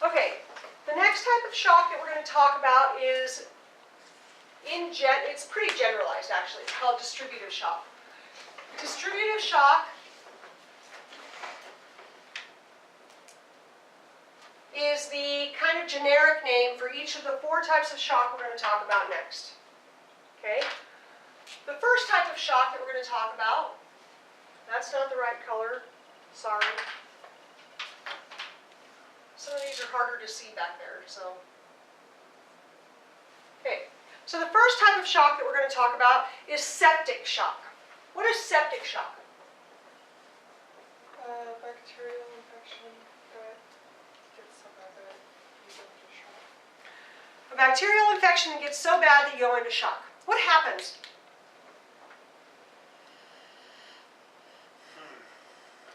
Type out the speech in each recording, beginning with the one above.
Okay, the next type of shock that we're going to talk about is, it's pretty generalized actually. It's called distributive shock. Distributive shock is the kind of generic name for each of the 4 types of shock we're going to talk about next. Okay? The first type of shock that we're going to talk about, that's not the right color, sorry. Some of these are harder to see back there, so. Okay, so the first type of shock that we're going to talk about is septic shock. What is septic shock? Bacterial infection that gets so bad that you go into shock. A bacterial infection that gets so bad that you go into shock. What happens?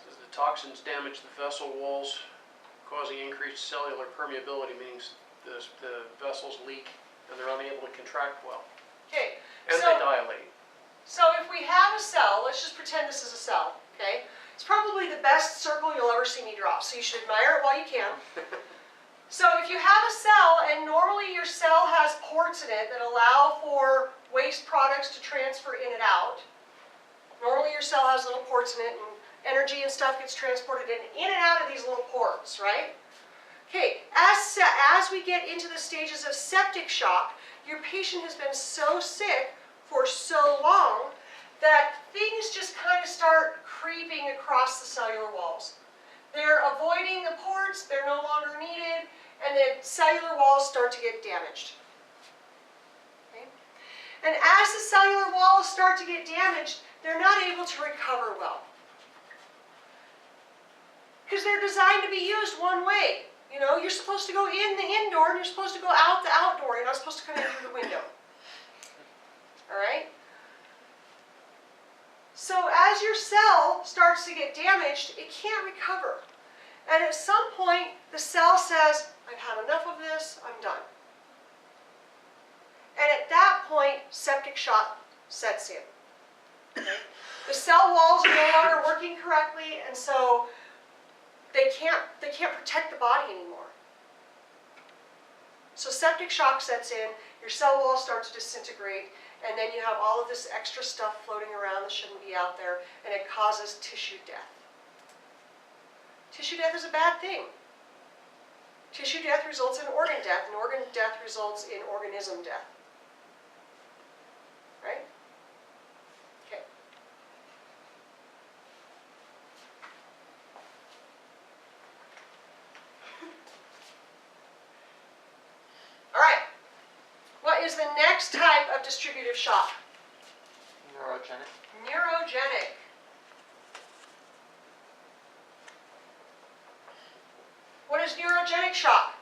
Does the toxins damage the vessel walls, causing increased cellular permeability, meaning the vessels leak and they're unable to contract well. Okay, And so, they dilate. So if we have a cell, let's just pretend this is a cell, okay? It's probably the best circle you'll ever see me draw, so you should admire it while you can. So if you have a cell, and normally your cell has ports in it that allow for waste products to transfer in and out. Normally your cell has little ports in it, and energy and stuff gets transported in and out of these little ports, right? Okay, as we get into the stages of septic shock, your patient has been so sick for so long that things just kind of start creeping across the cellular walls. They're avoiding the ports, they're no longer needed, and the cellular walls start to get damaged. Okay? And as the cellular walls start to get damaged, they're not able to recover well. Because they're designed to be used one way. You know, you're supposed to go in the indoor and you're supposed to go out the outdoor. You're not supposed to come in through the window. All right? So as your cell starts to get damaged, it can't recover. And at some point, the cell says, I've had enough of this, I'm done. And at that point, septic shock sets in. Okay? The cell walls are no longer working correctly, and so they can't protect the body anymore. So septic shock sets in, your cell wall starts to disintegrate, and then you have all of this extra stuff floating around that shouldn't be out there, and it causes tissue death. Tissue death is a bad thing. Tissue death results in organ death, and organ death results in organism death. Right? Okay. All right. What is the next type of distributive shock? Neurogenic. Neurogenic. What is neurogenic shock?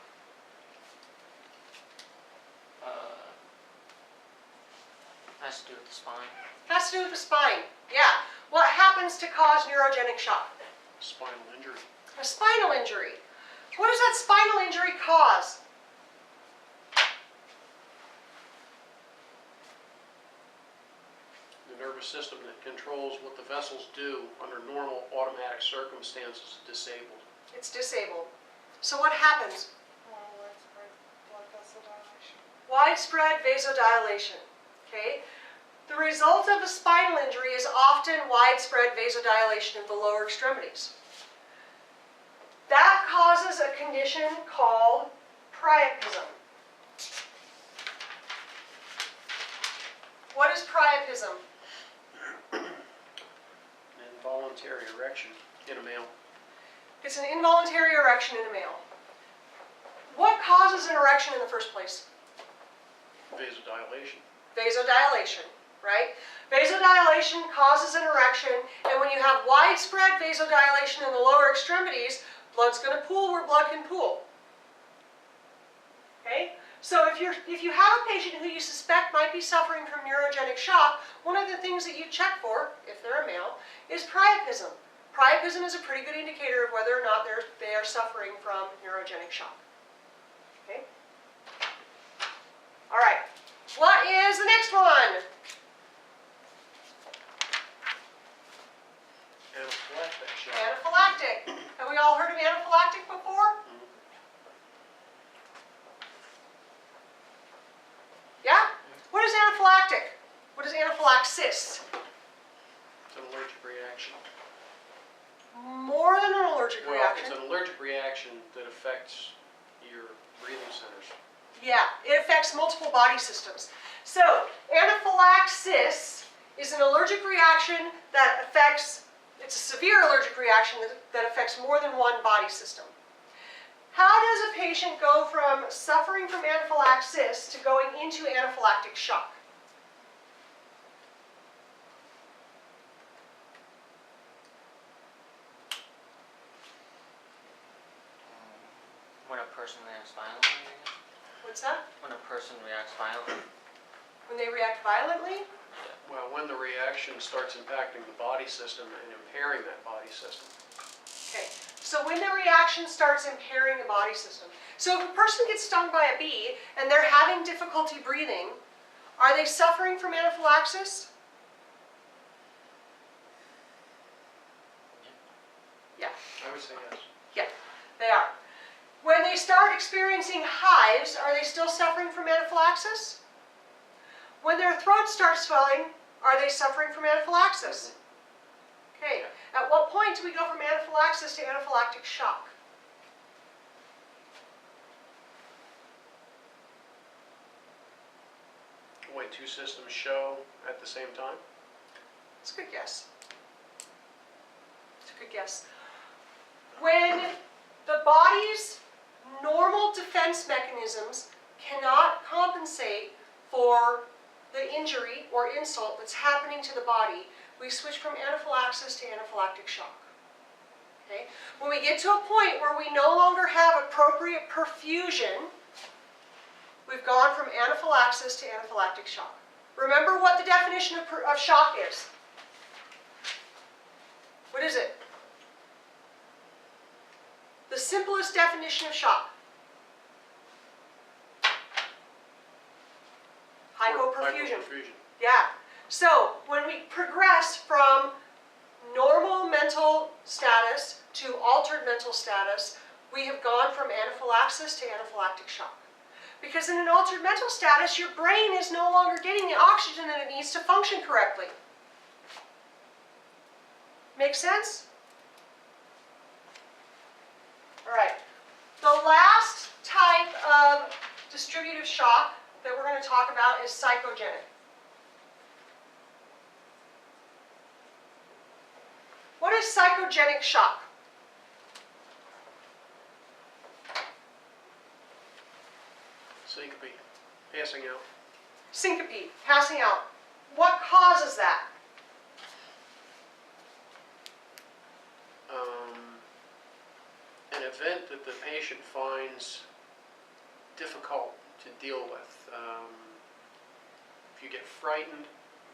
Has to do with the spine. Has to do with the spine. Yeah. What happens to cause neurogenic shock? Spinal injury. A spinal injury. What does that spinal injury cause? The nervous system that controls what the vessels do under normal automatic circumstances is disabled. It's disabled. So what happens? Widespread blood vessel dilation. Widespread vasodilation. Okay? The result of a spinal injury is often widespread vasodilation of the lower extremities. That causes a condition called priapism. What is priapism? An involuntary erection in a male. It's an involuntary erection in a male. What causes an erection in the first place? Vasodilation. Vasodilation, right? Vasodilation causes an erection, and when you have widespread vasodilation in the lower extremities, blood's going to pool where blood can pool. Okay? So if you have a patient who you suspect might be suffering from neurogenic shock, one of the things that you check for, if they're a male, is priapism. Priapism is a pretty good indicator of whether or not they are suffering from neurogenic shock. Okay? All right. What is the next one? Anaphylactic shock. Anaphylactic. Have we all heard of anaphylactic before? Anaphylaxis. It's an allergic reaction. More than an allergic Well, reaction. it's an allergic reaction that affects your breathing centers. Yeah, it affects multiple body systems. So, anaphylaxis is an allergic reaction that affects, it's a severe allergic reaction that affects more than one body system. How does a patient go from suffering from anaphylaxis to going into anaphylactic shock? When a person reacts violently, I guess? What's that? When a person reacts violently? When they react violently? Well, when the reaction starts impacting the body system and impairing that body system. Okay, so when the reaction starts impairing the body system. So if a person gets stung by a bee and they're having difficulty breathing, are they suffering from anaphylaxis? Yeah, I would say yes. they are. When they start experiencing hives, are they still suffering from anaphylaxis? When their throat starts swelling, are they suffering from anaphylaxis? Okay, at what point do we go from anaphylaxis to anaphylactic shock? When two systems show at the same time. It's a good guess. It's a good guess. When the body's normal defense mechanisms cannot compensate for the injury or insult that's happening to the body, we switch from anaphylaxis to anaphylactic shock. Okay? When we get to a point where we no longer have appropriate perfusion, we've gone from anaphylaxis to anaphylactic shock. Remember what the definition of shock is. What is it? The simplest definition of shock. Hypoperfusion. Hypoperfusion. Yeah. So when we progress from normal mental status to altered mental status, we have gone from anaphylaxis to anaphylactic shock. Because in an altered mental status, your brain is no longer getting the oxygen that it needs to function correctly. Make sense? All right. The last type of distributive shock that we're going to talk about is psychogenic. What is psychogenic shock? Syncope. Passing out. Syncope, passing out. What causes that? An event that the patient finds difficult to deal with. If you get frightened,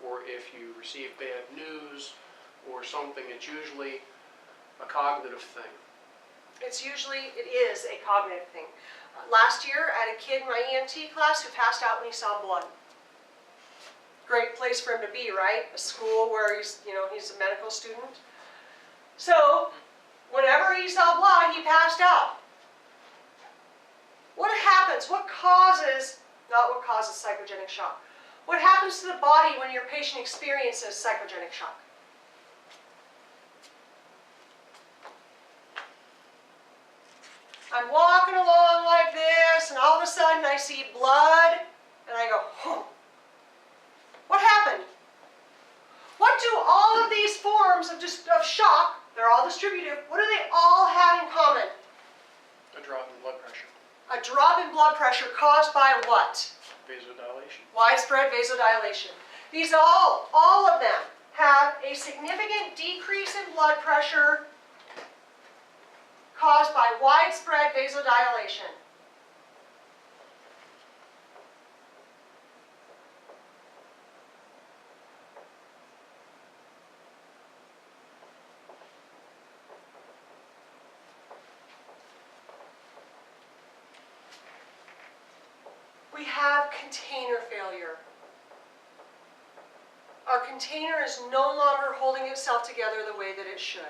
or if you receive bad news, or something, it's usually a cognitive thing. It is a cognitive thing. Last year, I had a kid in my EMT class who passed out when he saw blood. Great place for him to be, right? A school where he's a medical student. So, whenever he saw blood, he passed out. What happens? Not what causes psychogenic shock. What happens to the body when your patient experiences psychogenic shock? I'm walking along like this, and all of a sudden I see blood, and I go, huh. What happened? What do all of these forms of shock, they're all distributive, what do they all have in common? A drop in blood pressure. A drop in blood pressure caused by what? Vasodilation. Widespread vasodilation. These all of them have a significant decrease in blood pressure caused by widespread vasodilation. We have container failure. Our container is no longer holding itself together the way that it should.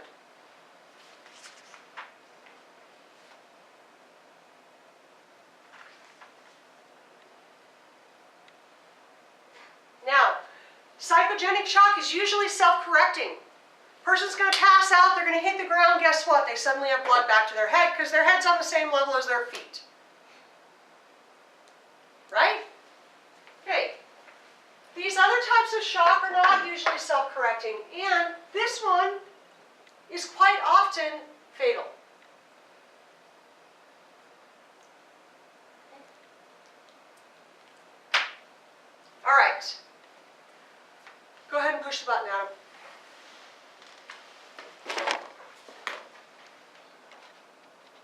Psychogenic shock is usually self-correcting. Person's going to pass out, they're going to hit the ground, guess what? They suddenly have blood back to their head because their head's on the same level as their feet. Right? Okay. These other types of shock are not usually self-correcting, and this one is quite often fatal. All right. Go ahead and push the button, Adam.